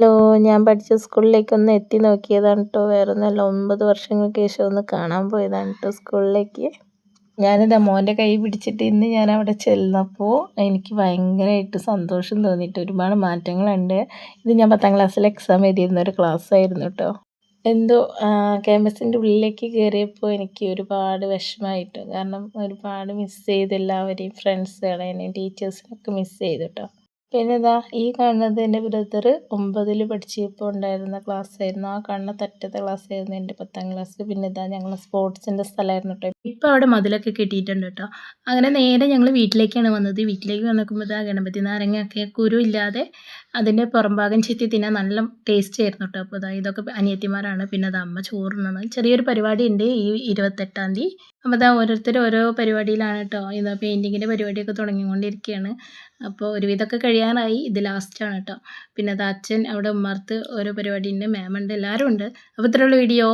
Hello, ഞാൻ പഠിച്ച സ്കൂളിലേക്കൊന്ന് എത്തി നോക്കിയതാണ് കേട്ടോ. വേറൊന്നുമല്ല, 9 വർഷങ്ങൾക്ക് ശേഷം ഒന്ന് കാണാൻ പോയതാണ് കേട്ടോ സ്കൂളിലേക്ക്. ഞാനിതാ മോൻ്റെ കൈ പിടിച്ചിട്ട് ഇന്ന് ഞാൻ അവിടെ ചെന്നപ്പോൾ എനിക്ക് ഭയങ്കരമായിട്ട് സന്തോഷം തോന്നിയിട്ട് ഒരുപാട് മാറ്റങ്ങളുണ്ട്. ഇത് ഞാൻ 10ാം ക്ലാസ്സിൽ എക്സാം എഴുതിയിരുന്ന ഒരു ക്ലാസ് ആയിരുന്നു കേട്ടോ. എന്തോ ക്യാമ്പസിൻ്റെ ഉള്ളിലേക്ക് കയറിയപ്പോൾ എനിക്ക് ഒരുപാട് വിഷമമായിട്ട്, കാരണം ഒരുപാട് മിസ് ചെയ്ത് എല്ലാവരെയും, ഫ്രണ്ട്സുകളെയും ടീച്ചേഴ്സിനൊക്കെ മിസ് ചെയ്തു കേട്ടോ. പിന്നെ ഇതാ ഈ കാണുന്നത് എൻ്റെ ബ്രദർ 9ൽ പഠിച്ചപ്പോൾ ഉണ്ടായിരുന്ന ക്ലാസ്സായിരുന്നു. ആ കാണുന്ന തറ്റത്തെ ക്ലാസ്സായിരുന്നു എൻ്റെ 10ാം ക്ലാസ്. പിന്നെ ഇതാ ഞങ്ങൾ സ്പോർട്സിൻ്റെ സ്ഥലമായിരുന്നു കേട്ടോ. ഇപ്പോൾ അവിടെ മതിലൊക്കെ കെട്ടിയിട്ടുണ്ട് കേട്ടോ. അങ്ങനെ നേരെ ഞങ്ങൾ വീട്ടിലേക്കാണ് വന്നത്. വീട്ടിലേക്ക് വന്നിക്കുമ്പോൾ ഇതാ ഗണപതി നാരങ്ങയൊക്കെ കുരു ഇല്ലാതെ അതിൻ്റെ പുറംഭാഗം ചെത്തി തിന്നാൻ നല്ല ടേസ്റ്റ് ആയിരുന്നു കേട്ടോ. അപ്പോൾ ഇതൊക്കെ അനിയത്തിമാരാണ്. പിന്നെ അത് അമ്മ ചോറുണ്ണണം. ചെറിയൊരു പരിപാടി ഉണ്ട് ഈ 28ാം തീയതി. അപ്പോൾ ഓരോരുത്തർ ഓരോ പരിപാടിയിലാണ് കേട്ടോ. ഇത് പെയിൻറ്റിങ്ങിൻ്റെ പരിപാടിയൊക്കെ തുടങ്ങിക്കൊണ്ടിരിക്കുകയാണ്. അപ്പോൾ ഒരുവിധമൊക്കെ കഴിയാനായി. ഇത് ലാസ്റ്റാണ് കേട്ടോ. പിന്നെ അച്ഛൻ അവിടെ ഉമ്മർത്ത് ഓരോ പരിപാടി ഉണ്ട്, മാമുണ്ട്, എല്ലാവരും ഉണ്ട്. അപ്പോൾ ഇത്രയുള്ള വീഡിയോ.